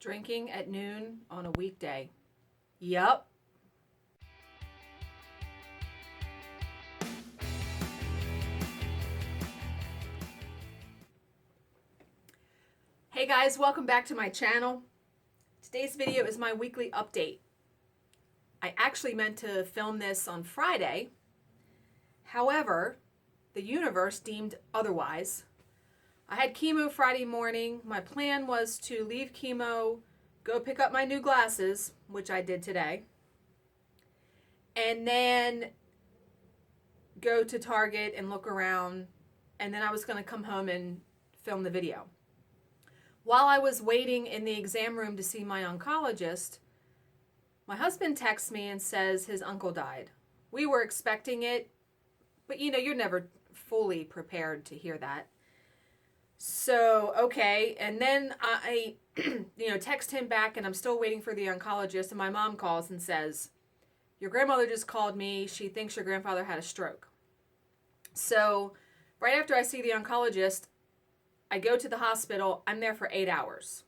Drinking at noon on a weekday. Yup. Hey guys, welcome back to my channel. Today's video is my weekly update. I actually meant to film this on Friday. However, the universe deemed otherwise. I had chemo Friday morning. My plan was to leave chemo, go pick up my new glasses, which I did today, and then go to Target and look around, and then I was going to come home and film the video. While I was waiting in the exam room to see my oncologist, my husband texts me and says his uncle died. We were expecting it, but you're never fully prepared to hear that. So, okay, and then I text him back, and I'm still waiting for the oncologist, and my mom calls and says, your grandmother just called me. She thinks your grandfather had a stroke. So, right after I see the oncologist, I go to the hospital. I'm there for 8 hours.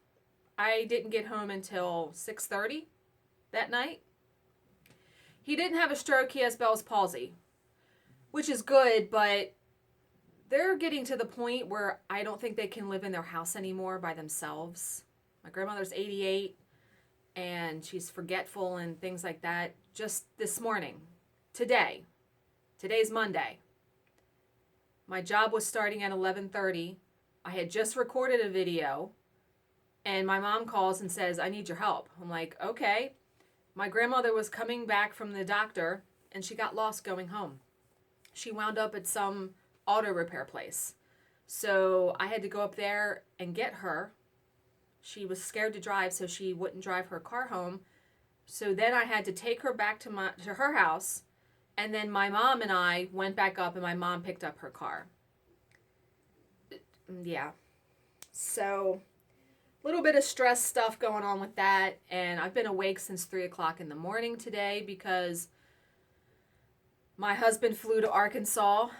I didn't get home until 6:30 that night. He didn't have a stroke. He has Bell's palsy, which is good, but they're getting to the point where I don't think they can live in their house anymore by themselves. My grandmother's 88, and she's forgetful and things like that. Just this morning, today's Monday, my job was starting at 11:30. I had just recorded a video, and my mom calls and says, I need your help. I'm like, okay. My grandmother was coming back from the doctor, and she got lost going home. She wound up at some auto repair place. So I had to go up there and get her. She was scared to drive, so she wouldn't drive her car home. So then I had to take her back to her house, and then my mom and I went back up, and my mom picked up her car. Yeah. So a little bit of stress stuff going on with that, and I've been awake since 3 o'clock in the morning today because my husband flew to Arkansas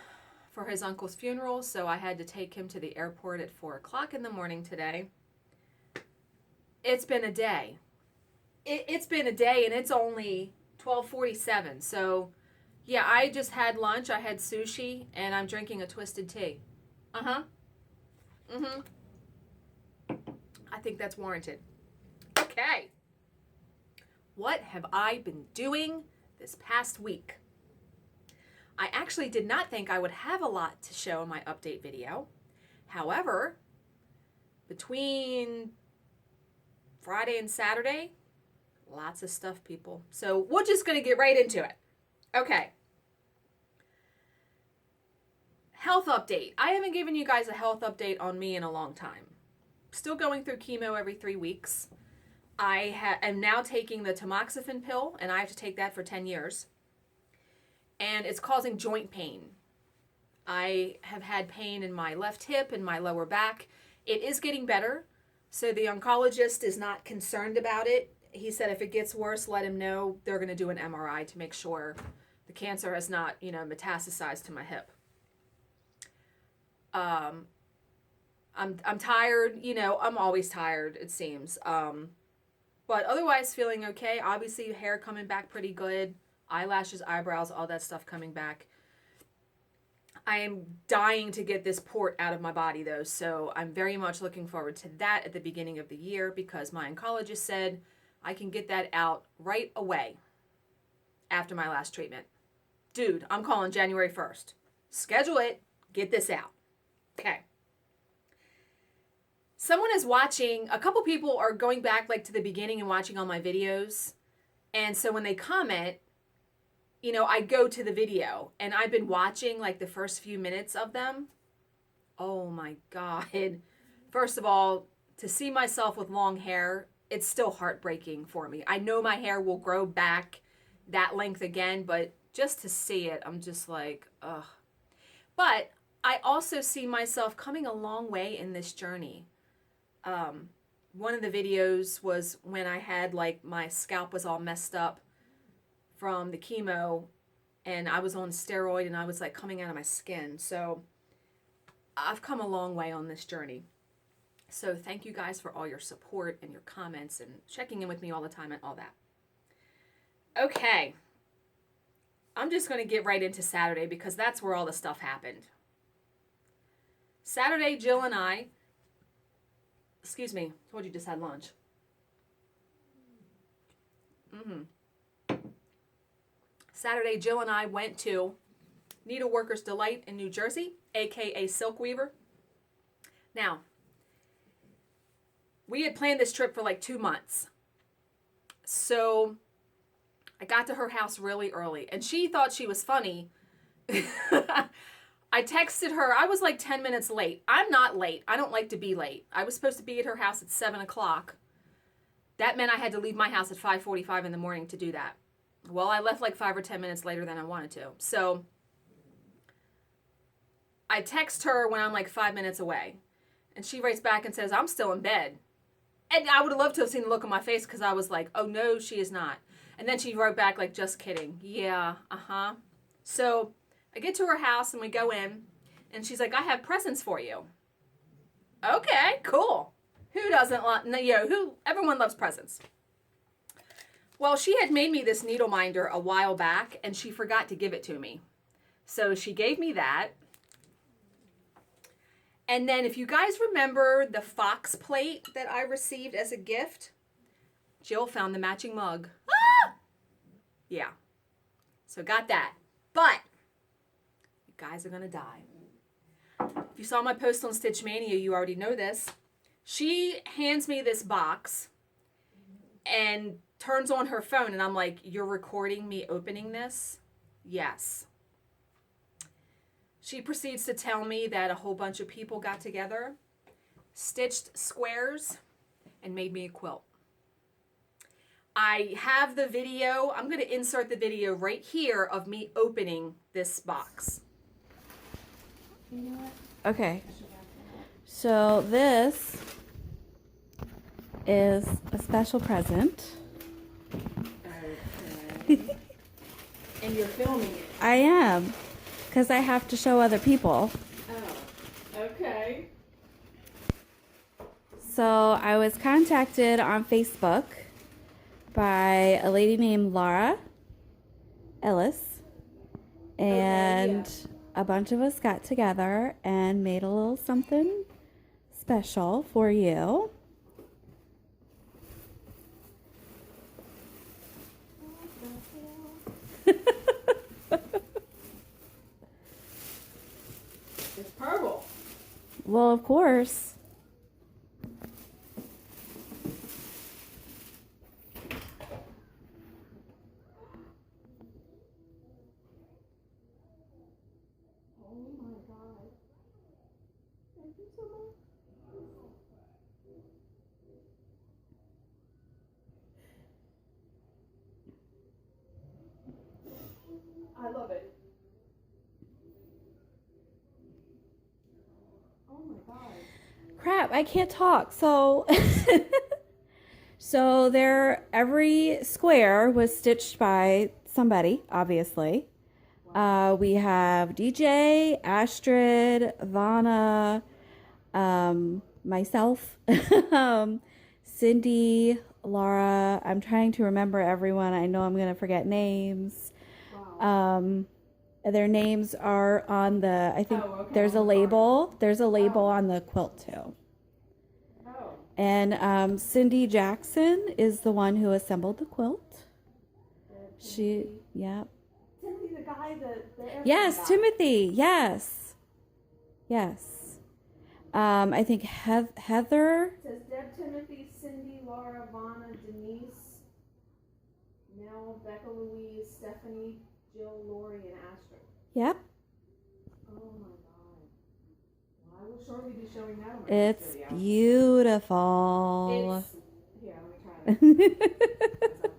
for his uncle's funeral, so I had to take him to the airport at 4 o'clock in the morning today. It's been a day. It's been a day, and it's only 12:47. So, yeah, I just had lunch. I had sushi, and I'm drinking a twisted tea. Uh-huh. I think that's warranted. Okay. What have I been doing this past week? I actually did not think I would have a lot to show in my update video. However, between Friday and Saturday, lots of stuff, people. So we're just going to get right into it. Okay. Health update. I haven't given you guys a health update on me in a long time. Still going through chemo every 3 weeks. I am now taking the tamoxifen pill, and I have to take that for 10 years. And it's causing joint pain. I have had pain in my left hip and my lower back. It is getting better, so the oncologist is not concerned about it. He said if it gets worse, let him know. They're going to do an MRI to make sure the cancer has not, metastasized to my hip. I'm tired. I'm always tired, it seems. But otherwise feeling okay. Obviously, hair coming back pretty good. Eyelashes, eyebrows, all that stuff coming back. I am dying to get this port out of my body, though, so I'm very much looking forward to that at the beginning of the year because my oncologist said I can get that out right away after my last treatment. Dude, I'm calling January 1st. Schedule it. Get this out. Okay. Someone is watching. A couple people are going back to the beginning and watching all my videos. And so when they comment, I go to the video, and I've been watching the first few minutes of them. Oh my God. First of all, to see myself with long hair, it's still heartbreaking for me. I know my hair will grow back that length again, but just to see it, I'm just like, ugh. But I also see myself coming a long way in this journey. One of the videos was when I had my scalp was all messed up from the chemo, and I was on steroid, and I was coming out of my skin. So I've come a long way on this journey. So thank you guys for all your support and your comments and checking in with me all the time and all that. Okay. I'm just going to get right into Saturday because that's where all the stuff happened. Saturday, Jill and I, told you just had lunch. Saturday, Jill and I went to Needleworker's Delight in New Jersey, aka Silk Weaver. Now, we had planned this trip for like 2 months. So I got to her house really early, and she thought she was funny. I texted her. I was like 10 minutes late. I'm not late. I don't like to be late. I was supposed to be at her house at 7 o'clock. That meant I had to leave my house at 5:45 in the morning to do that. Well, I left like 5 or 10 minutes later than I wanted to. So I text her when I'm like 5 minutes away. And she writes back and says, I'm still in bed. And I would have loved to have seen the look on my face because I was like, oh no, she is not. And then she wrote back like, just kidding. Yeah, So I get to her house and we go in. And she's like, I have presents for you. Okay, cool. Who doesn't love, everyone loves presents. Well, she had made me this needle minder a while back, and she forgot to give it to me. So she gave me that. And then if you guys remember the fox plate that I received as a gift, Jill found the matching mug. Ah! Yeah. So got that. But you guys are going to die. If you saw my post on Stitch Mania, you already know this. She hands me this box and turns on her phone, and I'm like, you're recording me opening this? Yes. She proceeds to tell me that a whole bunch of people got together, stitched squares, and made me a quilt. I have the video. I'm going to insert the video right here of me opening this box. You know what? Okay. So this is a special present. Okay. And you're filming it. I am, because I have to show other people. Oh, okay. So I was contacted on Facebook by a lady named Laura Ellis, and a bunch of us got together and made a little something special for you. It's purple. Well, of course. Oh my God. Thank you so much. I love it. Oh my God. Crap, I can't talk. So every square was stitched by somebody, obviously. We have DJ, Astrid, Vanna, myself, Cindy, Laura. I'm trying to remember everyone. I know I'm going to forget names. Wow. Their names are on the, I think there's a label. There's a label on the quilt too. Oh. And Cindy Jackson is the one who assembled the quilt. Yeah. Timothy, the guy, the Yes, guy. Timothy. Yes. I think Heather. It says Deb, Timothy, Cindy, Laura, Vanna, Denise, Nell, Becca, Louise, Stephanie, Jill, Lori, and Astrid. Yep. Oh my God. Well, I will shortly be showing that on my It's video. beautiful. Here, let me try that.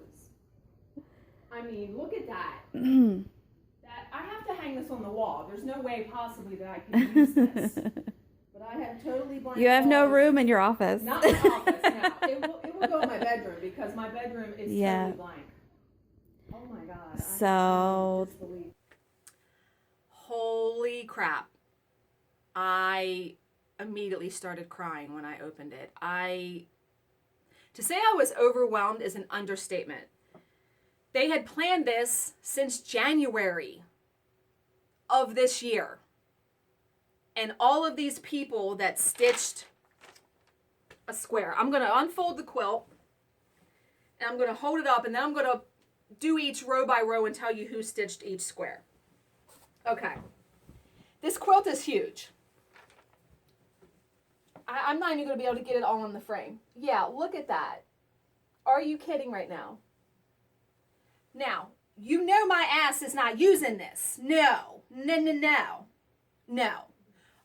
I mean, look at that. That I have to hang this on the wall. There's no way possibly that I can use this. But I have totally blank. You have no walls. room in your office. Not my office, no. It will go in my bedroom because my bedroom is totally blank. Oh my God. So, Holy crap. I immediately started crying when I opened it. To say I was overwhelmed is an understatement. They had planned this since January of this year. And all of these people that stitched a square. I'm going to unfold the quilt and I'm going to hold it up, and then I'm going to do each row by row and tell you who stitched each square. Okay. This quilt is huge. I'm not even going to be able to get it all in the frame. Yeah, look at that. Are you kidding right now? Now, you know my ass is not using this. No.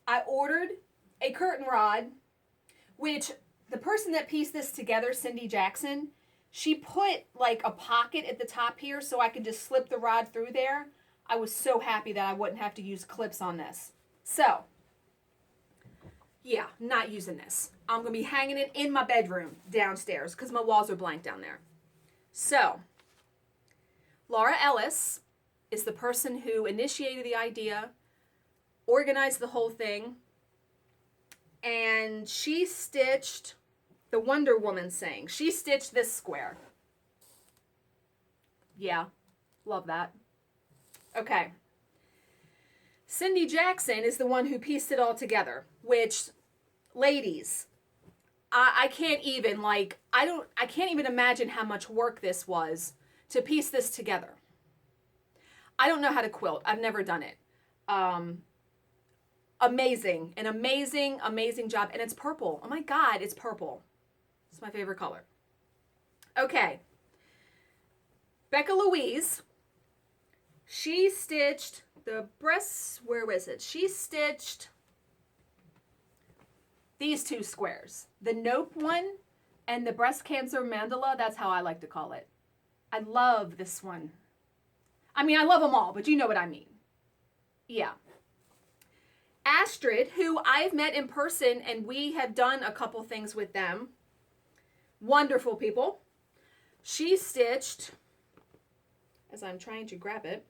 I ordered a curtain rod, which the person that pieced this together, Cindy Jackson, she put like a pocket at the top here so I could just slip the rod through there. I was so happy that I wouldn't have to use clips on this. So, yeah, not using this. I'm going to be hanging it in my bedroom downstairs because my walls are blank down there. So, Laura Ellis is the person who initiated the idea, organized the whole thing, and she stitched the Wonder Woman saying. She stitched this square. Yeah, love that. Okay. Cindy Jackson is the one who pieced it all together, which, ladies, I can't even, I can't even imagine how much work this was to piece this together. I don't know how to quilt. I've never done it. Amazing. An amazing, amazing job. And it's purple. Oh my God, it's purple. It's my favorite color. Okay. Becca Louise, she stitched the breasts, where was it? She stitched these two squares. The Nope one and the breast cancer mandala. That's how I like to call it. I love this one. I mean, I love them all, but you know what I mean. Yeah. Astrid, who I've met in person, and we have done a couple things with them. Wonderful people. She stitched, as I'm trying to grab it,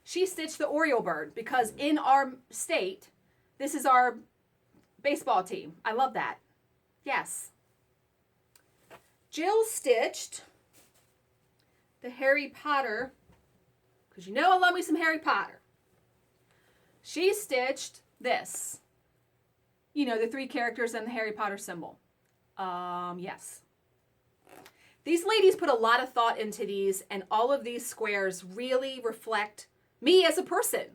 she stitched the Oriole bird because in our state, this is our baseball team. I love that. Yes. Jill stitched the Harry Potter, because you know I love me some Harry Potter. She stitched this. You know, the 3 characters and the Harry Potter symbol. Yes. These ladies put a lot of thought into these, and all of these squares really reflect me as a person.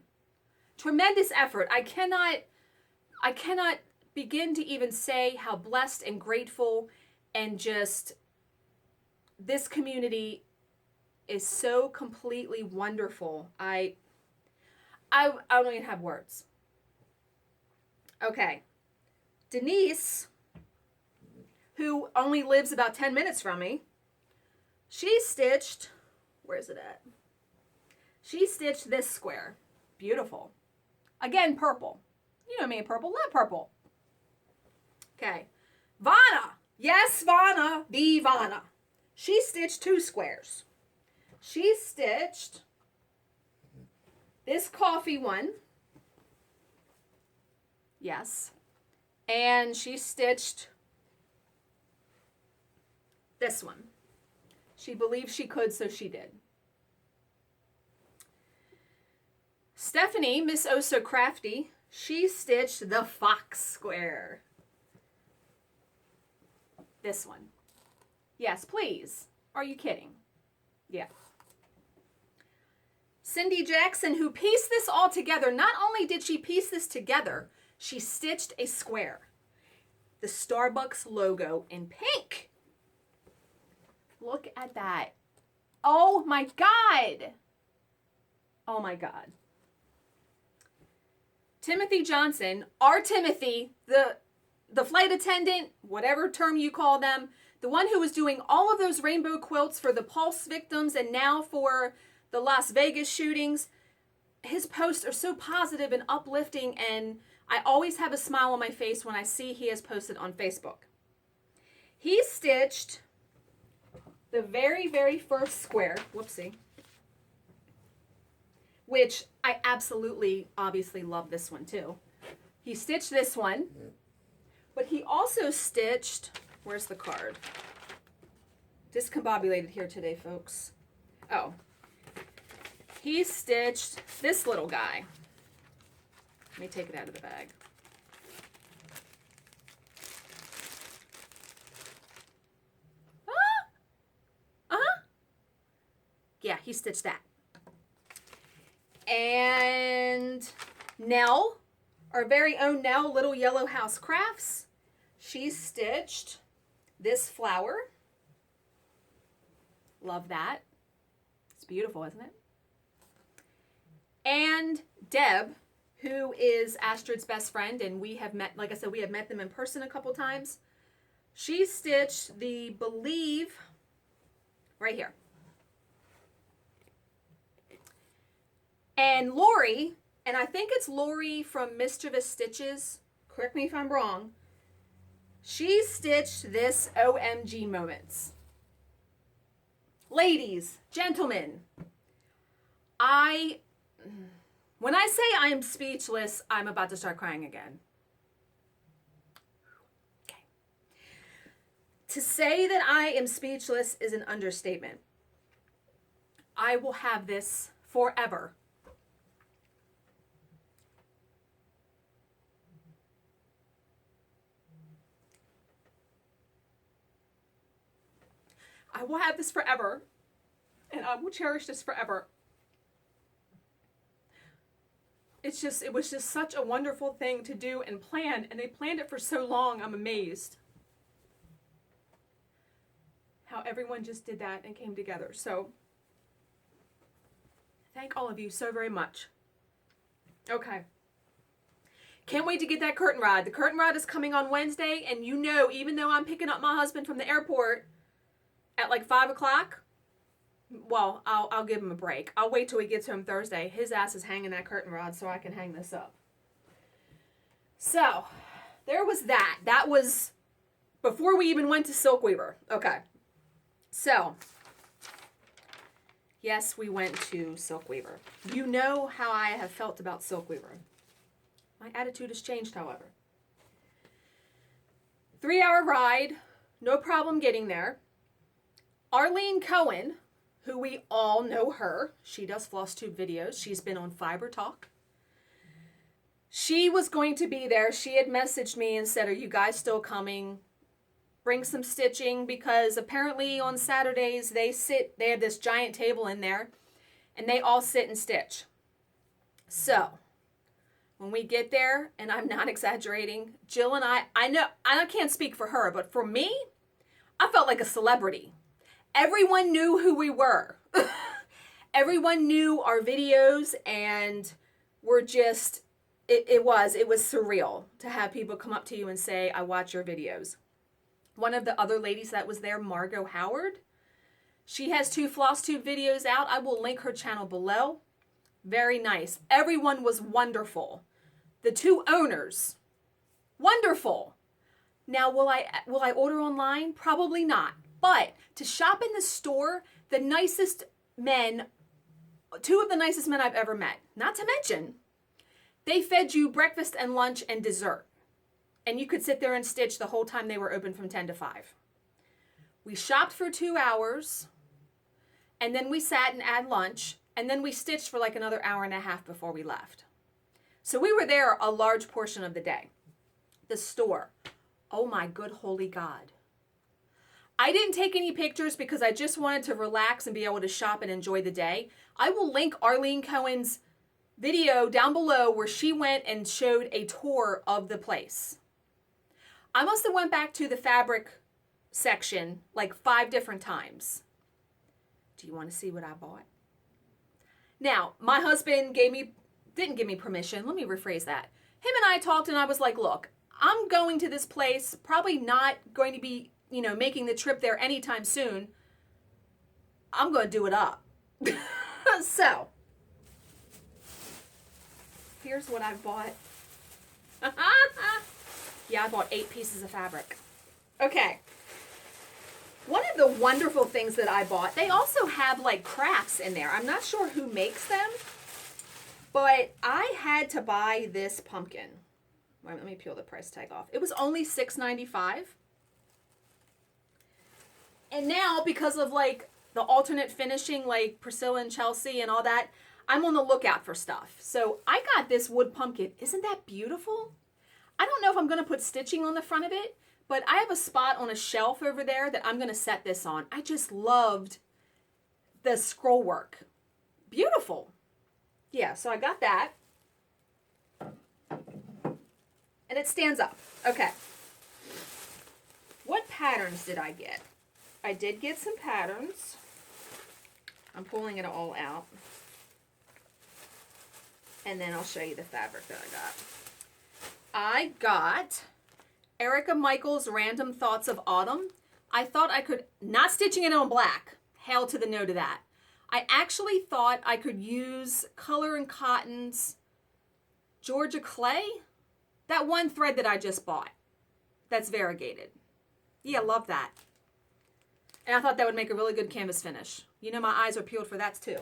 Tremendous effort. I cannot begin to even say how blessed and grateful and just this community is so completely wonderful. I don't even have words. Okay. Denise, who only lives about 10 minutes from me, she stitched, where is it at? She stitched this square. Beautiful. Again, purple. You know me in purple. Love purple. Okay. Vanna. Yes, Vanna. The Vanna. She stitched 2 squares. She stitched this coffee one. Yes. And she stitched this one. She believed she could, so she did. Stephanie, Miss Oh So Crafty, she stitched the fox square. This one. Yes, please. Are you kidding? Yeah. Cindy Jackson, who pieced this all together, not only did she piece this together, she stitched a square. The Starbucks logo in pink. Look at that. Oh my God. Oh my God. Timothy Johnson, our Timothy, the flight attendant, whatever term you call them, the one who was doing all of those rainbow quilts for the Pulse victims and now for the Las Vegas shootings. His posts are so positive and uplifting, and I always have a smile on my face when I see he has posted on Facebook. He stitched the very, very first square, whoopsie, which I absolutely, obviously love this one too. He stitched this one. But he also stitched, where's the card? Discombobulated here today, folks. Oh. He stitched this little guy. Let me take it out of the bag. Yeah, he stitched that. And Nell, our very own Nell, Little Yellow House Crafts, she stitched this flower. Love that. It's beautiful, isn't it? And Deb, who is Astrid's best friend, and we have met, like I said, we have met them in person a couple times. She stitched the Believe right here. And Lori, and I think it's Lori from Mischievous Stitches, correct me if I'm wrong, she stitched this OMG Moments. Ladies, gentlemen, when I say I am speechless, I'm about to start crying again. Okay. To say that I am speechless is an understatement. I will have this forever. I will have this forever, and I will cherish this forever. It was just such a wonderful thing to do and plan, and they planned it for so long. I'm amazed how everyone just did that and came together. So thank all of you so very much. Okay. Can't wait to get that curtain rod. The curtain rod is coming on Wednesday, and you know, even though I'm picking up my husband from the airport at like 5 o'clock, well, I'll give him a break. I'll wait till he gets home Thursday. His ass is hanging that curtain rod so I can hang this up. So, there was that. That was before we even went to Silkweaver. Okay. So, yes, we went to Silkweaver. You know how I have felt about Silkweaver. My attitude has changed, however. 3-hour ride. No problem getting there. Arlene Cohen, who we all know her. She does Flosstube videos. She's been on Fiber Talk. She was going to be there. She had messaged me and said, are you guys still coming? Bring some stitching, because apparently on Saturdays they have this giant table in there and they all sit and stitch. So when we get there, and I'm not exaggerating, Jill and I know, I can't speak for her, but for me, I felt like a celebrity. Everyone knew who we were. Everyone knew our videos, and we're just, it was surreal to have people come up to you and say, I watch your videos. One of the other ladies that was there, Margot Howard, she has 2 Flosstube videos out. I will link her channel below. Very nice. Everyone was wonderful. The 2 owners, wonderful. Now, will I order online? Probably not. But to shop in the store, the nicest men, 2 of the nicest men I've ever met. Not to mention, they fed you breakfast and lunch and dessert. And you could sit there and stitch the whole time they were open from 10 to 5. We shopped for 2 hours, and then we sat and had lunch, and then we stitched for like another hour and a half before we left. So we were there a large portion of the day. The store. Oh my good holy God. I didn't take any pictures because I just wanted to relax and be able to shop and enjoy the day. I will link Arlene Cohen's video down below where she went and showed a tour of the place. I must have went back to the fabric section like 5 different times. Do you want to see what I bought? Now, my husband didn't give me permission. Let me rephrase that. Him and I talked, and I was like, look, I'm going to this place, probably not going to be, making the trip there anytime soon. I'm going to do it up. So, here's what I bought. Yeah, I bought 8 pieces of fabric. Okay. One of the wonderful things that I bought, they also have like crafts in there. I'm not sure who makes them, but I had to buy this pumpkin. Wait, let me peel the price tag off. It was only $6.95. And now, because of like the alternate finishing, like Priscilla and Chelsea and all that, I'm on the lookout for stuff. So I got this wood pumpkin. Isn't that beautiful? I don't know if I'm going to put stitching on the front of it, but I have a spot on a shelf over there that I'm going to set this on. I just loved the scroll work. Beautiful. Yeah, so I got that. And it stands up. Okay. What patterns did I get? I did get some patterns. I'm pulling it all out. And then I'll show you the fabric that I got Erica Michaels' Random Thoughts of Autumn. I thought I could, not stitching it on black. Hell to the no to that. I actually thought I could use Color and Cotton's Georgia Clay. That one thread that I just bought. That's variegated. Yeah, love that. And I thought that would make a really good canvas finish. You know, my eyes are peeled for that too.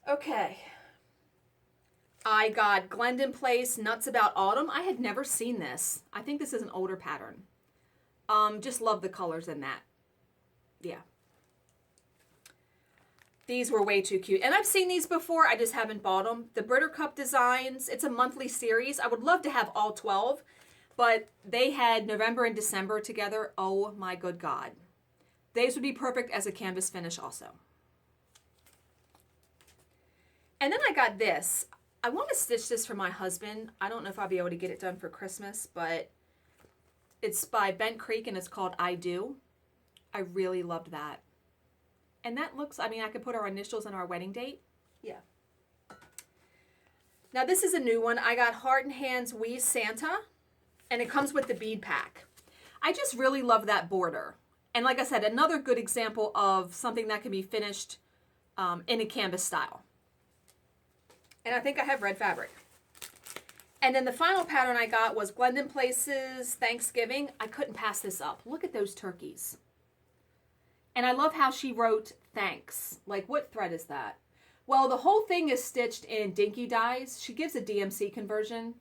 Okay. I got Glendon Place Nuts About Autumn. I had never seen this. I think this is an older pattern. Just love the colors in that. Yeah. These were way too cute. And I've seen these before. I just haven't bought them. The Buttercup Designs. It's a monthly series. I would love to have all 12. But they had November and December together. Oh my good God. These would be perfect as a canvas finish also. And then I got this. I want to stitch this for my husband. I don't know if I'll be able to get it done for Christmas, but it's by Bent Creek and it's called I Do. I really loved that. And that looks, I mean, I could put our initials on our wedding date. Yeah. Now this is a new one. I got Heart and Hands Wee Santa, and it comes with the bead pack. I just really love that border. And like I said, another good example of something that can be finished in a canvas style. And I think I have red fabric. And then the final pattern I got was Glendon Place's Thanksgiving. I couldn't pass this up. Look at those turkeys. And I love how she wrote thanks. Like, what thread is that? Well, the whole thing is stitched in Dinky Dyes. She gives a DMC conversion.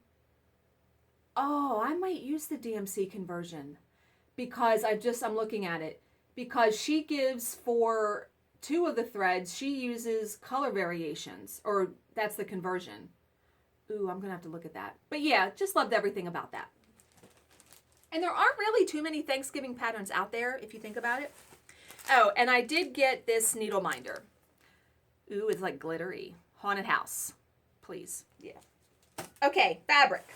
Oh, I might use the DMC conversion because I'm looking at it. Because she gives for 2 of the threads, she uses color variations, or that's the conversion. Ooh, I'm going to have to look at that. But yeah, just loved everything about that. And there aren't really too many Thanksgiving patterns out there, if you think about it. Oh, and I did get this needle minder. Ooh, it's like glittery. Haunted house. Please. Yeah. Okay, fabric.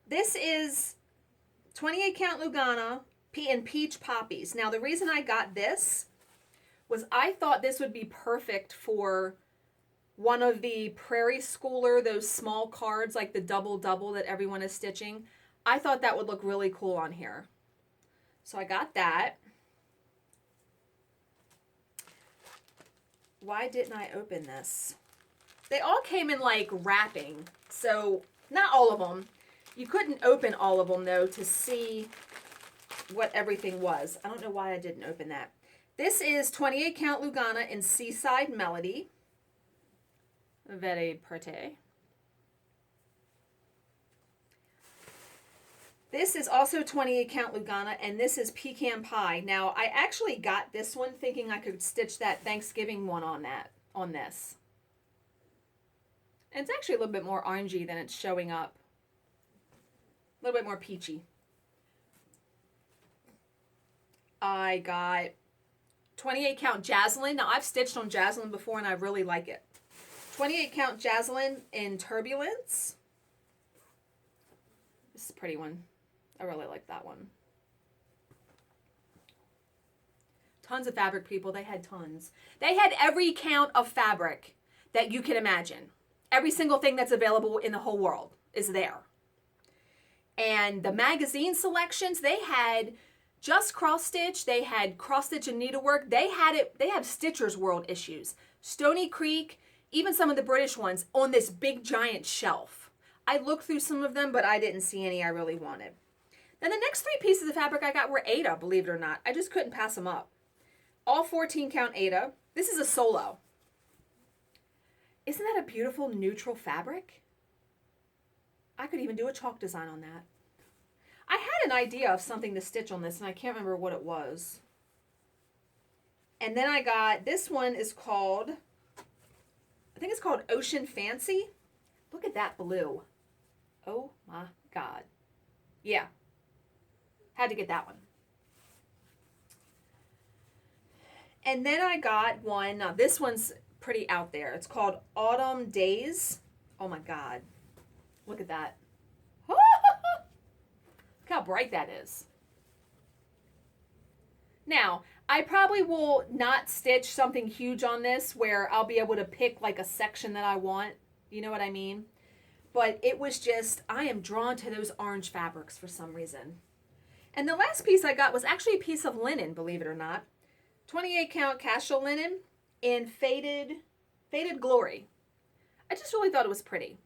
This is 28 count Lugana and peach poppies. Now, the reason I got this was I thought this would be perfect for one of the Prairie Schooler, those small cards, like the double-double that everyone is stitching. I thought that would look really cool on here. So I got that. Why didn't I open this? They all came in like wrapping, so not all of them. You couldn't open all of them though to see what everything was. I don't know why I didn't open that. This is 28 count Lugana in Seaside Melody. Very pretty. This is also 28 count Lugana, and this is Pecan Pie. Now, I actually got this one thinking I could stitch that Thanksgiving one on this. And it's actually a little bit more orangey than it's showing up. A little bit more peachy. I got 28 count Jaslyn. Now, I've stitched on Jaslyn before, and I really like it. 28 count Jaslyn in Turbulence. This is a pretty one. I really like that one. Tons of fabric, people. They had tons. They had every count of fabric that you can imagine. Every single thing that's available in the whole world is there. And the magazine selections, they had just cross stitch. They had cross stitch and needlework. They have Stitcher's World issues. Stony Creek, even some of the British ones on this big giant shelf. I looked through some of them, but I didn't see any I really wanted. Then the next 3 pieces of fabric I got were Aida, believe it or not. I just couldn't pass them up. All 14 count Aida. This is a solo. Isn't that a beautiful neutral fabric? I could even do a chalk design on that. I had an idea of something to stitch on this, and I can't remember what it was. And then I got, this one is called, I think it's called Ocean Fancy. Look at that blue. Oh my God. Yeah. Had to get that one. And then I got one, now this one's pretty out there. It's called Autumn Days. Oh my God. Look at that. Look how bright that is. Now, I probably will not stitch something huge on this where I'll be able to pick like a section that I want. You know what I mean? But it was just, I am drawn to those orange fabrics for some reason. And the last piece I got was actually a piece of linen, believe it or not. 28 count casual linen in faded glory. I just really thought it was pretty.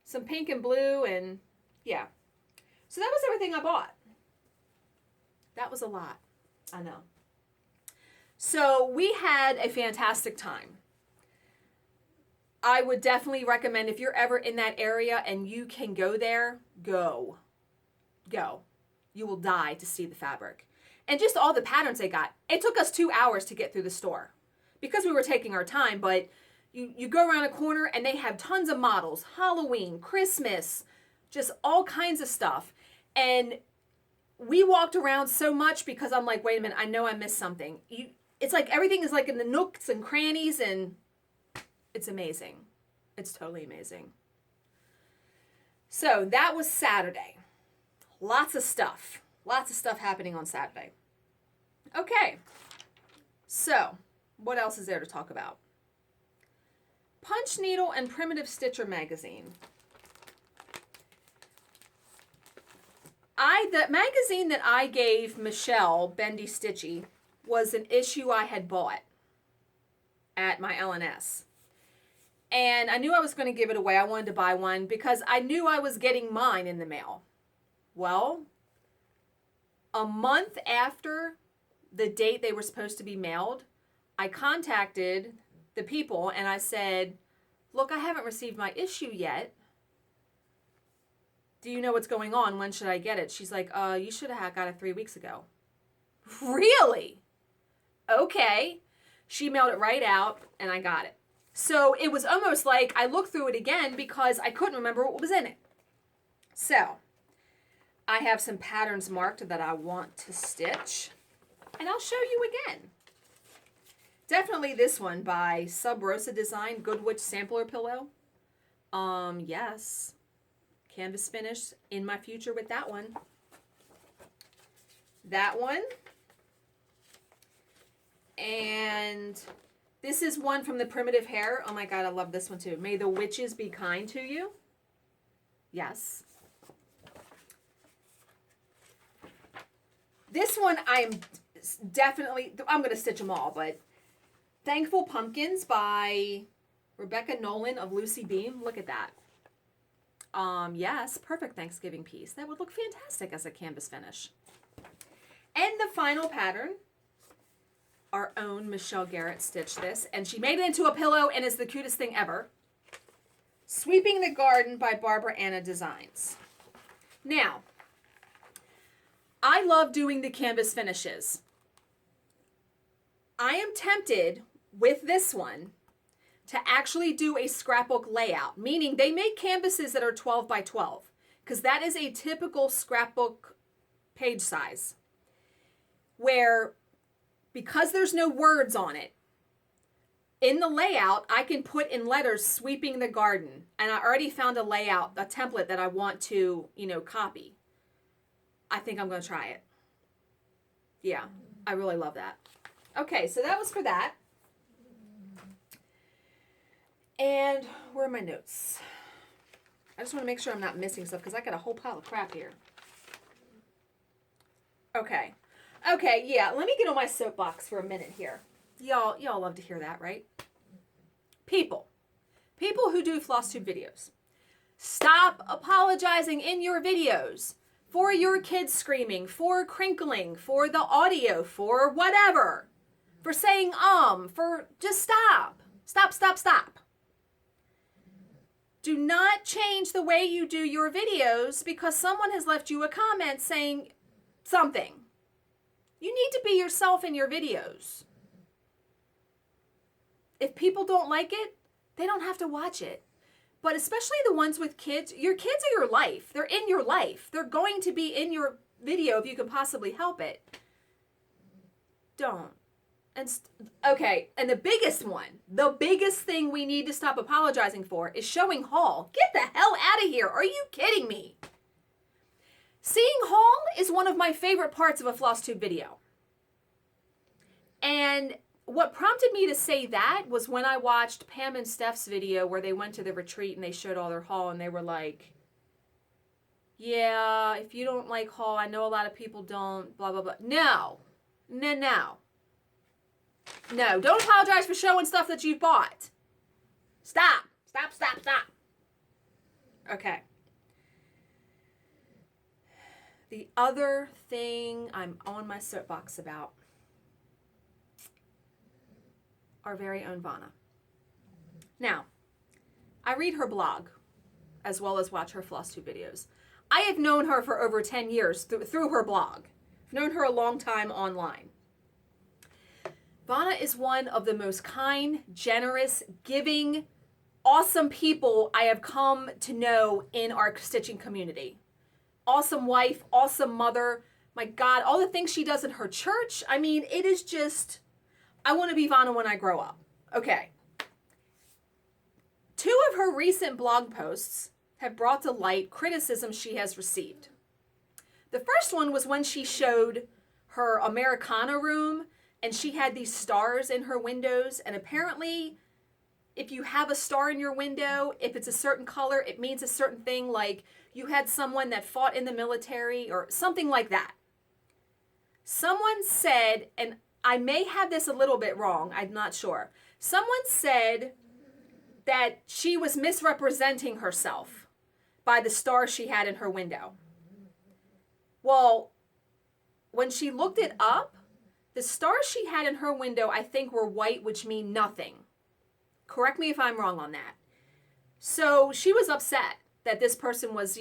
Some pink and blue, and yeah. So that was everything I bought. That was a lot. I know. So we had a fantastic time. I would definitely recommend, if you're ever in that area and you can go there, go. Go. You will die to see the fabric. And just all the patterns they got. It took us 2 hours to get through the store because we were taking our time, but you go around a corner and they have tons of models, Halloween, Christmas, just all kinds of stuff. And we walked around so much because I'm like, wait a minute, I know I missed something. It's like everything is like in the nooks and crannies, and it's amazing. It's totally amazing. So that was Saturday. Lots of stuff happening on Saturday. Okay, so what else is there to talk about? Punch Needle and Primitive Stitcher magazine. The magazine that I gave Michelle, Bendy Stitchy, was an issue I had bought at my LNS. And I knew I was going to give it away. I wanted to buy one because I knew I was getting mine in the mail. Well, a month after the date they were supposed to be mailed, I contacted the people and I said, look, I haven't received my issue yet. Do you know what's going on? When should I get it? She's like, you should have got it 3 weeks ago. Really? Okay. She mailed it right out and I got it. So it was almost like I looked through it again because I couldn't remember what was in it. So I have some patterns marked that I want to stitch, and I'll show you again. Definitely this one by Sub Rosa Design, Good Witch Sampler Pillow. Yes. Canvas finish in my future with that one. That one. And this is one from the Primitive Hair. Oh my God, I love this one too. May the witches be kind to you. Yes. This one I'm going to stitch them all, but Thankful Pumpkins by Rebecca Nolan of Lucy Beam. Look at that. Yes, perfect Thanksgiving piece. That would look fantastic as a canvas finish. And the final pattern, our own Michelle Garrett stitched this, and she made it into a pillow, and it's the cutest thing ever. Sweeping the Garden by Barbara Anna Designs. Now, I love doing the canvas finishes. I am tempted with this one to actually do a scrapbook layout, meaning they make canvases that are 12 by 12, because that is a typical scrapbook page size, where because there's no words on it, in the layout, I can put in letters sweeping the garden, and I already found a layout, a template that I want to, copy. I think I'm going to try it. Yeah, I really love that. Okay, so that was for that. And where are my notes? I just want to make sure I'm not missing stuff because I got a whole pile of crap here. Okay, yeah, let me get on my soapbox for a minute here. Y'all love to hear that, right? People who do Flosstube videos, stop apologizing in your videos for your kids screaming, for crinkling, for the audio, for whatever, for saying for just stop. Stop. Do not change the way you do your videos because someone has left you a comment saying something. You need to be yourself in your videos. If people don't like it, they don't have to watch it. But especially the ones with kids, your kids are your life. They're in your life. They're going to be in your video if you can possibly help it. Don't. Okay, and the biggest thing we need to stop apologizing for is showing haul. Get the hell out of here. Are you kidding me? Seeing haul is one of my favorite parts of a Flosstube video. And what prompted me to say that was when I watched Pam and Steph's video where they went to the retreat and they showed all their haul and they were like, yeah, if you don't like haul, I know a lot of people don't, blah, blah, blah. No, don't apologize for showing stuff that you've bought. Stop. Okay. The other thing I'm on my soapbox about, our very own Vanna. Now, I read her blog as well as watch her Flosstube videos. I have known her for over 10 years through her blog. I've known her a long time online. Vanna is one of the most kind, generous, giving, awesome people I have come to know in our stitching community. Awesome wife, awesome mother. My God, all the things she does in her church. I mean, it is just, I want to be Vanna when I grow up. Okay. 2 of her recent blog posts have brought to light criticism she has received. The first one was when she showed her Americana room and she had these stars in her windows, and apparently if you have a star in your window, if it's a certain color, it means a certain thing, like you had someone that fought in the military or something like that. Someone said, and I may have this a little bit wrong, I'm not sure. Someone said that she was misrepresenting herself by the star she had in her window. Well, when she looked it up, the stars she had in her window, I think, were white, which mean nothing. Correct me if I'm wrong on that. So she was upset that this person was,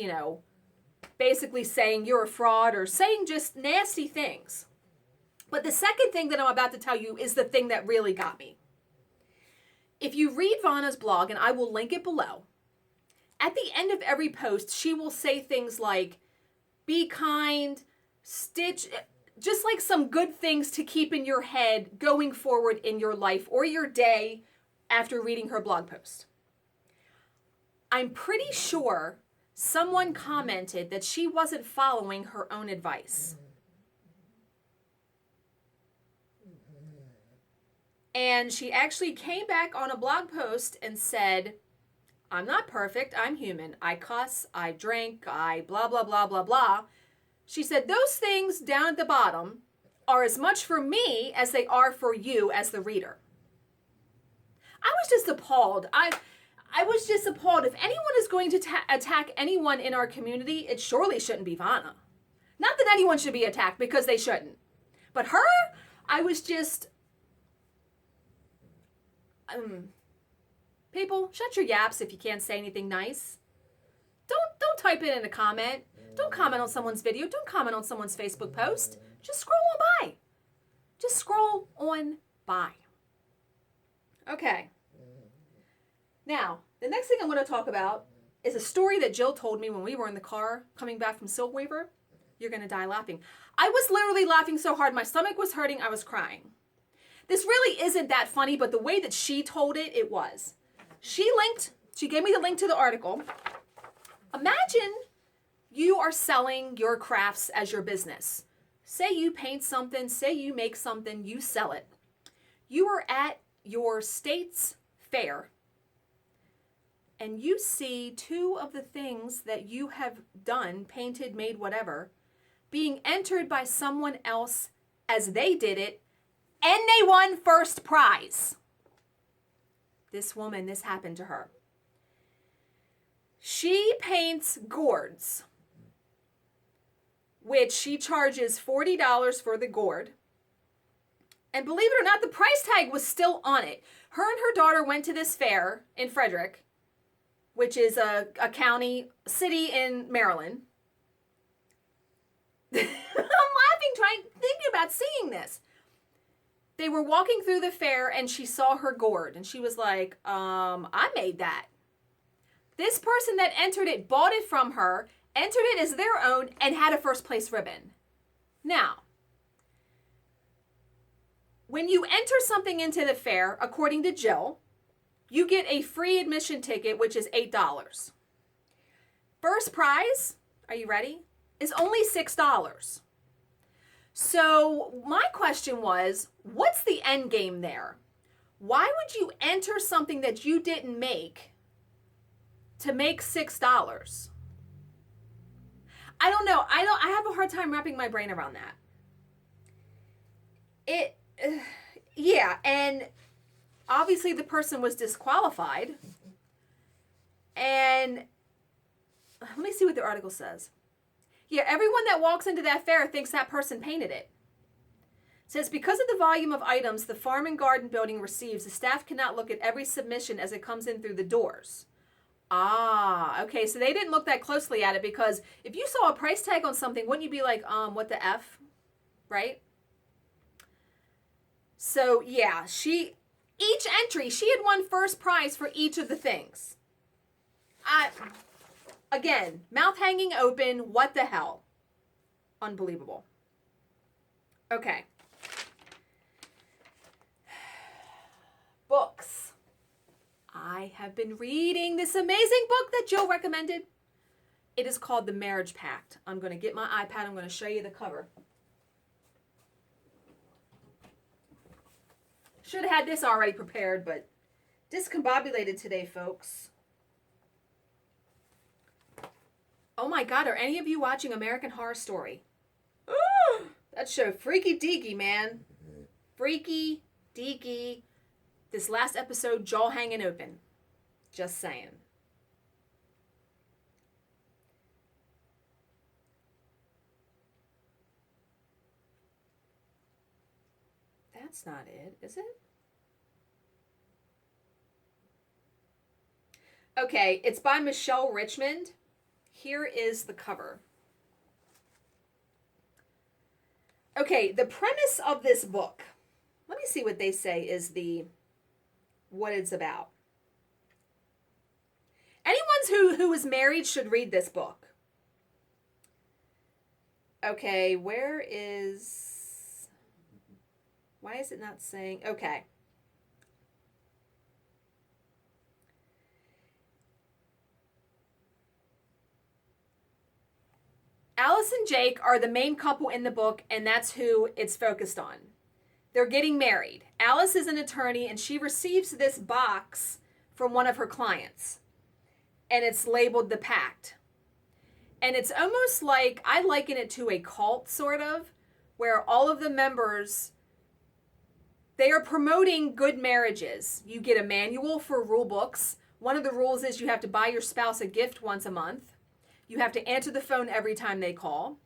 basically saying you're a fraud or saying just nasty things. But the second thing that I'm about to tell you is the thing that really got me. If you read Vanna's blog, and I will link it below, at the end of every post, she will say things like, be kind, stitch, just like some good things to keep in your head going forward in your life or your day after reading her blog post. I'm pretty sure someone commented that she wasn't following her own advice. And she actually came back on a blog post and said, I'm not perfect, I'm human. I cuss, I drink, I blah, blah, blah, blah, blah. She said, those things down at the bottom are as much for me as they are for you as the reader. I was just appalled. I was just appalled. If anyone is going to attack anyone in our community, it surely shouldn't be Vanna. Not that anyone should be attacked, because they shouldn't. But her, I was just... people, shut your yaps if you can't say anything nice. Don't type it in a comment. Don't comment on someone's video. Don't comment on someone's Facebook post. Just scroll on by. Just scroll on by. Okay. Now, the next thing I'm going to talk about is a story that Jill told me when we were in the car coming back from Silk Weaver. You're going to die laughing. I was literally laughing so hard my stomach was hurting, I was crying. This really isn't that funny, but the way that she told it, it was. She gave me the link to the article. Imagine you are selling your crafts as your business. Say you paint something, say you make something, you sell it. You are at your state's fair and you see 2 of the things that you have done, painted, made, whatever, being entered by someone else as they did it, and they won first prize. This woman, this happened to her. She paints gourds, which she charges $40 for the gourd. And believe it or not, the price tag was still on it. Her and her daughter went to this fair in Frederick, which is a city in Maryland. I'm laughing, thinking about seeing this. They were walking through the fair and she saw her gourd and she was like, I made that. This person that entered it bought it from her, entered it as their own, and had a first place ribbon. Now, when you enter something into the fair, according to Jill, you get a free admission ticket, which is $8. First prize, are you ready, is only $6. So my question was, what's the end game there? Why would you enter something that you didn't make to make $6? I don't know. I have a hard time wrapping my brain around that. Yeah, and obviously the person was disqualified. And let me see what the article says. Yeah, everyone that walks into that fair thinks that person painted it. It says, because of the volume of items the farm and garden building receives, the staff cannot look at every submission as it comes in through the doors. Ah, okay, so they didn't look that closely at it, because if you saw a price tag on something, wouldn't you be like, what the F, right? So, yeah, each entry, she had won first prize for each of the things. Again, mouth hanging open, what the hell? Unbelievable. Okay. Books. I have been reading this amazing book that Jill recommended. It is called The Marriage Pact. I'm going to get my iPad. I'm going to show you the cover. Should have had this already prepared, but discombobulated today, folks. Oh my God, are any of you watching American Horror Story? Oh, that show, freaky deaky, man. Freaky deaky. This last episode, jaw hanging open. Just saying. That's not it, is it? Okay, it's by Michelle Richmond. Here is the cover. Okay, the premise of this book, let me see what they say is what it's about. Anyone who is married should read this book. Okay, why is it not saying? Okay. Alice and Jake are the main couple in the book, and that's who it's focused on. They're getting married. Alice is an attorney, and she receives this box from one of her clients, and it's labeled The Pact. And it's almost like, I liken it to a cult, sort of, where all of the members, they are promoting good marriages. You get a manual for rule books. One of the rules is you have to buy your spouse a gift once a month. You have to answer the phone every time they call.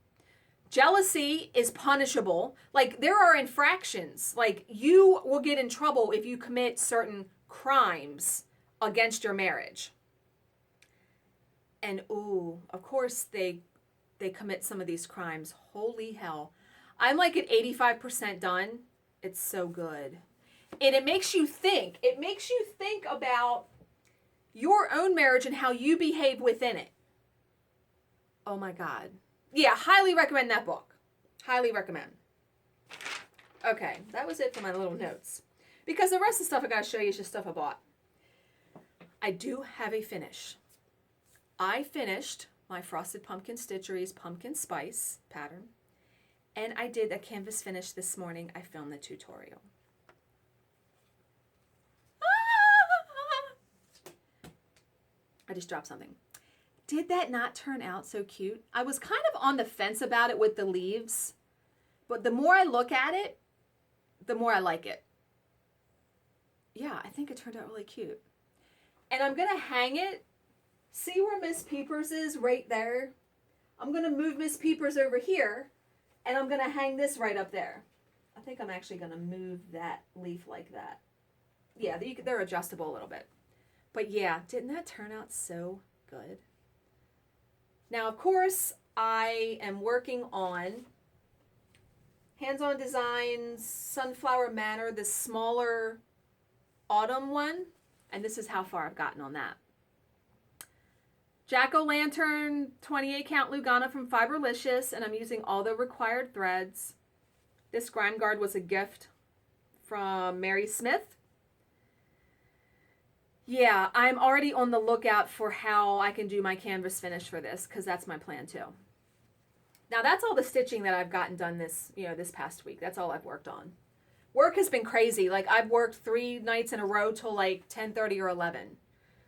Jealousy is punishable. Like, there are infractions. Like, you will get in trouble if you commit certain crimes against your marriage. And, ooh, of course they commit some of these crimes. Holy hell. I'm like at 85% done. It's so good. And it makes you think. It makes you think about your own marriage and how you behave within it. Oh my God. Yeah, highly recommend that book. Highly recommend. Okay, that was it for my little notes. Because the rest of the stuff I gotta show you is just stuff I bought. I do have a finish. I finished my Frosted Pumpkin Stitcheries Pumpkin Spice pattern. And I did a canvas finish this morning. I filmed the tutorial. I just dropped something. Did that not turn out so cute? I was kind of on the fence about it with the leaves, but the more I look at it, the more I like it. Yeah, I think it turned out really cute. And I'm going to hang it. See where Miss Peepers is right there? I'm going to move Miss Peepers over here, and I'm going to hang this right up there. I think I'm actually going to move that leaf like that. Yeah, they're adjustable a little bit. But yeah, didn't that turn out so good? Now, of course, I am working on Hands-On Designs, Sunflower Manor, the smaller autumn one. And this is how far I've gotten on that. Jack-o'-lantern 28 count Lugana from Fiberlicious, and I'm using all the required threads. This grime guard was a gift from Mary Smith. Yeah, I'm already on the lookout for how I can do my canvas finish for this, because that's my plan too. Now that's all the stitching that I've gotten done this past week. That's all I've worked on. Work has been crazy. Like I've worked 3 nights in a row till like 10:30 or 11.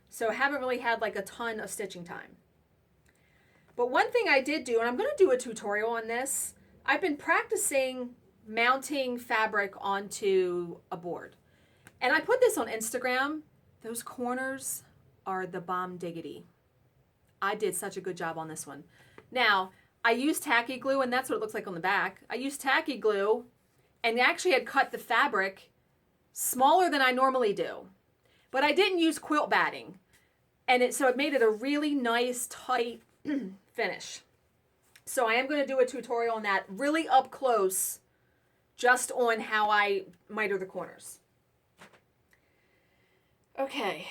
So I haven't really had like a ton of stitching time. But one thing I did do, and I'm going to do a tutorial on this, I've been practicing mounting fabric onto a board. And I put this on Instagram. Those corners are the bomb diggity. I did such a good job on this one. Now, I used tacky glue, and that's what it looks like on the back. I used tacky glue and actually had cut the fabric smaller than I normally do. But I didn't use quilt batting. And so it made it a really nice, tight finish. So I am going to do a tutorial on that really up close, just on how I miter the corners. Okay.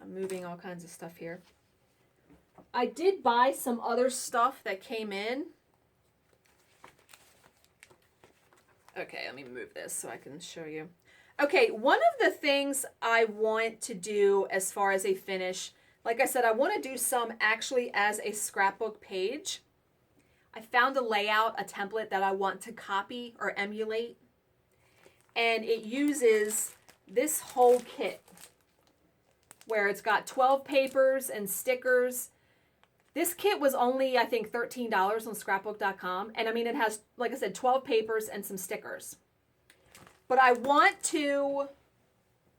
I'm moving all kinds of stuff here. I did buy some other stuff that came in. Okay, let me move this so I can show you. Okay, one of the things I want to do as far as a finish, like I said, I want to do some actually as a scrapbook page. I found a layout, a template that I want to copy or emulate. And it uses this whole kit where it's got 12 papers and stickers. This kit was only, I think, $13 on scrapbook.com. And I mean, it has, like I said, 12 papers and some stickers. But I want to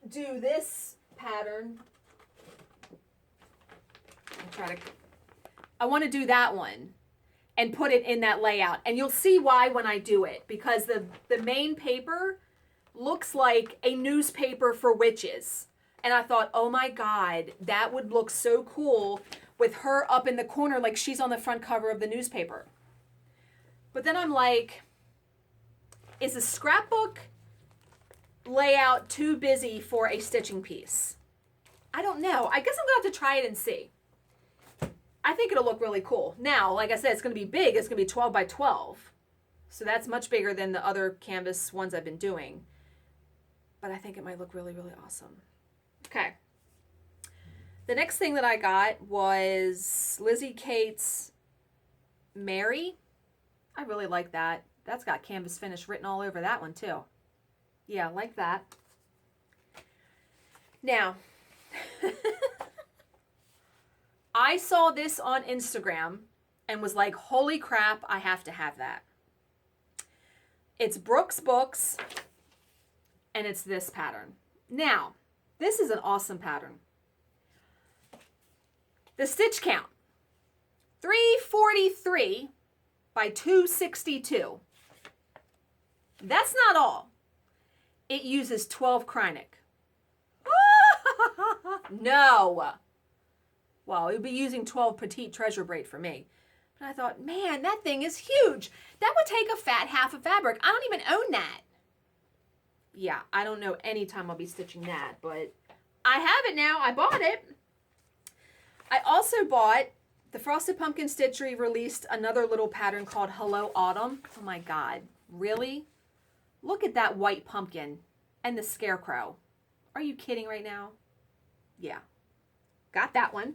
do this pattern. I want to do that one and put it in that layout. And you'll see why when I do it. Because the main paper looks like a newspaper for witches. And I thought, oh my God, that would look so cool with her up in the corner like she's on the front cover of the newspaper. But then I'm like, is a scrapbook layout too busy for a stitching piece? I don't know. I guess I'm going to have to try it and see. I think it'll look really cool. Now, like I said, it's going to be big. It's going to be 12 by 12. So that's much bigger than the other canvas ones I've been doing. But I think it might look really, really awesome. Okay. The next thing that I got was Lizzie Kate's Mary. I really like that. That's got canvas finish written all over that one too. Yeah, I like that. Now, I saw this on Instagram and was like, holy crap, I have to have that. It's Brooks Books, and it's this pattern. Now, this is an awesome pattern. The stitch count, 343 by 262. That's not all. It uses 12 Kreinik. No. Well, it would be using 12 Petite Treasure Braid for me. But I thought, man, that thing is huge. That would take a fat half of fabric. I don't even own that. Yeah, I don't know any time I'll be stitching that, but I have it now. I bought it. I also bought, the Frosted Pumpkin Stitchery released another little pattern called Hello Autumn. Oh my God, really? Look at that white pumpkin and the scarecrow. Are you kidding right now? Yeah, got that one.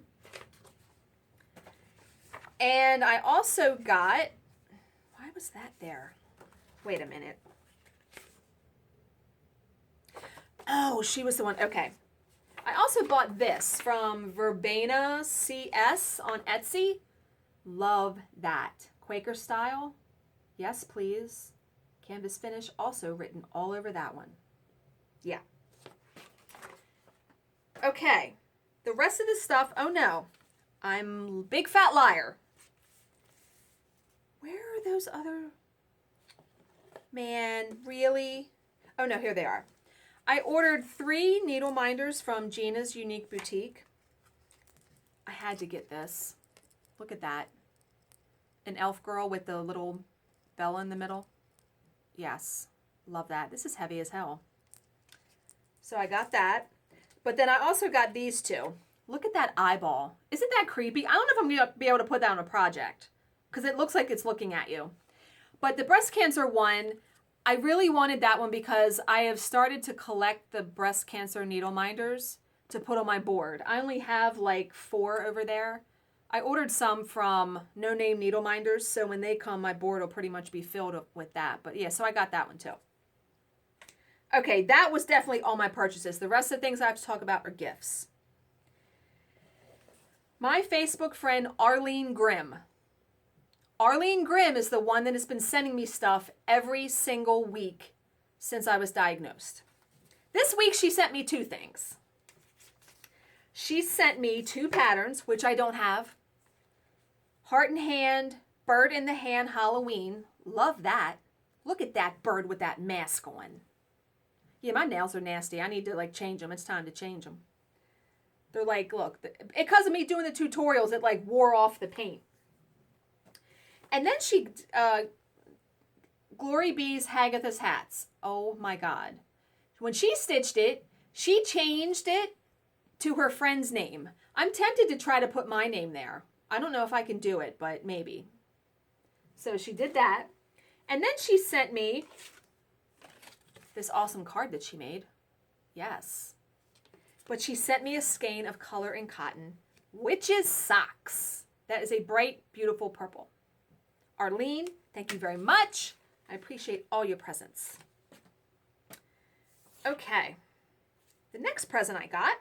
And I also got, why was that there? Wait a minute. Oh, she was the one, okay. I also bought this from Verbena CS on Etsy. Love that. Quaker style. Yes, please. Canvas finish also written all over that one. Yeah. Okay. The rest of the stuff, oh no. I'm a big fat liar. Where are those other... Man, really? Oh no, here they are. I ordered 3 needle minders from Gina's Unique Boutique. I had to get this. Look at that. An elf girl with the little bell in the middle. Yes, love that. This is heavy as hell. So I got that. But then I also got these 2. Look at that eyeball. Isn't that creepy? I don't know if I'm going to be able to put that on a project because it looks like it's looking at you. But the breast cancer one, I really wanted that one because I have started to collect the breast cancer needle minders to put on my board. I only have like 4 over there. I ordered some from No Name Needle Minders, so when they come, my board will pretty much be filled with that. But yeah, so I got that one too. Okay, that was definitely all my purchases. The rest of the things I have to talk about are gifts. My Facebook friend Arlene Grimm. Arlene Grimm is the one that has been sending me stuff every single week since I was diagnosed. This week she sent me 2 things. She sent me 2 patterns, which I don't have. Heart in Hand, Bird in the Hand Halloween. Love that. Look at that bird with that mask on. Yeah, my nails are nasty. I need to like change them. It's time to change them. They're like, look, because of me doing the tutorials, it like wore off the paint. And then she, Glory Bee's Hagatha's hats. Oh my God. When she stitched it, she changed it to her friend's name. I'm tempted to try to put my name there. I don't know if I can do it, but maybe. So she did that. And then she sent me this awesome card that she made. Yes. But she sent me a skein of color and cotton, Witch's Socks. That is a bright, beautiful purple. Arlene, thank you very much. I appreciate all your presents. Okay. The next present I got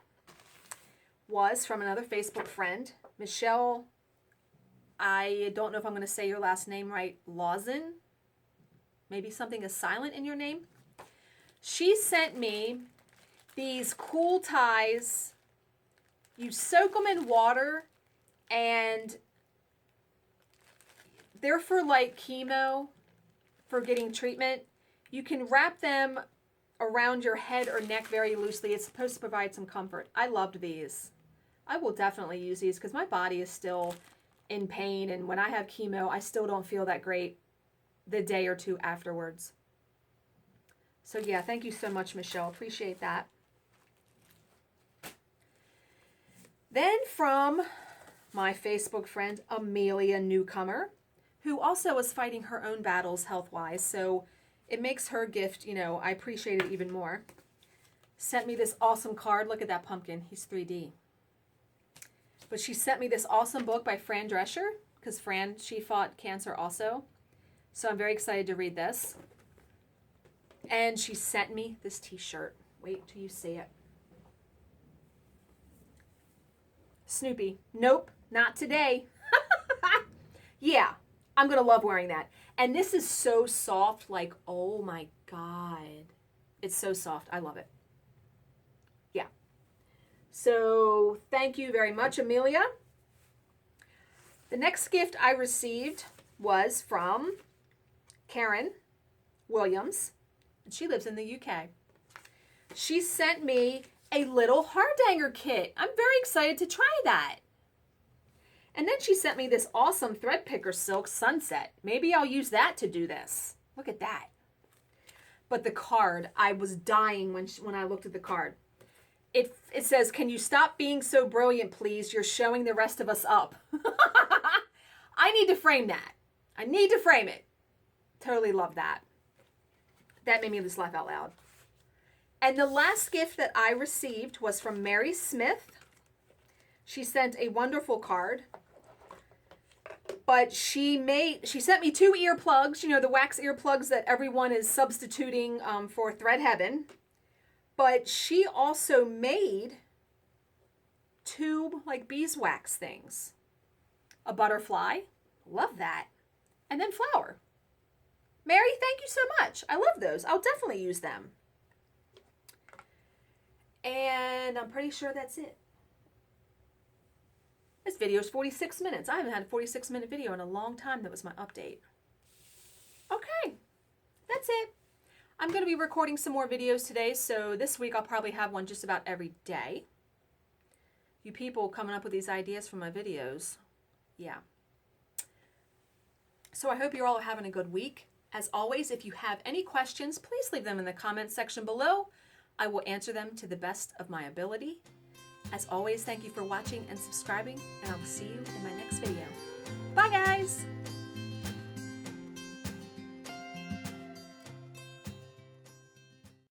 was from another Facebook friend, Michelle. I don't know if I'm going to say your last name right. Lawson. Maybe something is silent in your name. She sent me these cool ties. You soak them in water and they're for like chemo, for getting treatment. You can wrap them around your head or neck very loosely. It's supposed to provide some comfort. I loved these. I will definitely use these because my body is still in pain, and when I have chemo, I still don't feel that great the day or 2 afterwards. So yeah, thank you so much, Michelle. Appreciate that. Then from my Facebook friend, Amelia Newcomer, who also is fighting her own battles health-wise, so it makes her gift, you know, I appreciate it even more. Sent me this awesome card. Look at that pumpkin. He's 3D. But she sent me this awesome book by Fran Drescher, because Fran, she fought cancer also. So I'm very excited to read this. And she sent me this t-shirt. Wait till you see it. Snoopy. Nope, not today. Yeah, I'm going to love wearing that. And this is so soft, like, oh my God. It's so soft. I love it. Yeah. So thank you very much, Amelia. The next gift I received was from Karen Williams. And she lives in the UK. She sent me a little Hardanger kit. I'm very excited to try that. And then she sent me this awesome thread picker silk sunset. Maybe I'll use that to do this. Look at that. But the card, I was dying when I looked at the card. It says, "Can you stop being so brilliant, please? You're showing the rest of us up." I need to frame that. I need to frame it. Totally love that. That made me just laugh out loud. And the last gift that I received was from Mary Smith. She sent a wonderful card. But she sent me 2 earplugs, you know, the wax earplugs that everyone is substituting for Thread Heaven. But she also made 2 like beeswax things. A butterfly, love that, and then flower. Mary, thank you so much. I love those. I'll definitely use them. And I'm pretty sure that's it. This video is 46 minutes. I haven't had a 46-minute video in a long time. That was my update. Okay, that's it. I'm going to be recording some more videos today, so this week I'll probably have one just about every day. You people coming up with these ideas for my videos. Yeah. So I hope you're all having a good week. As always, if you have any questions, please leave them in the comments section below. I will answer them to the best of my ability. As always, thank you for watching and subscribing, and I will see you in my next video. Bye, guys!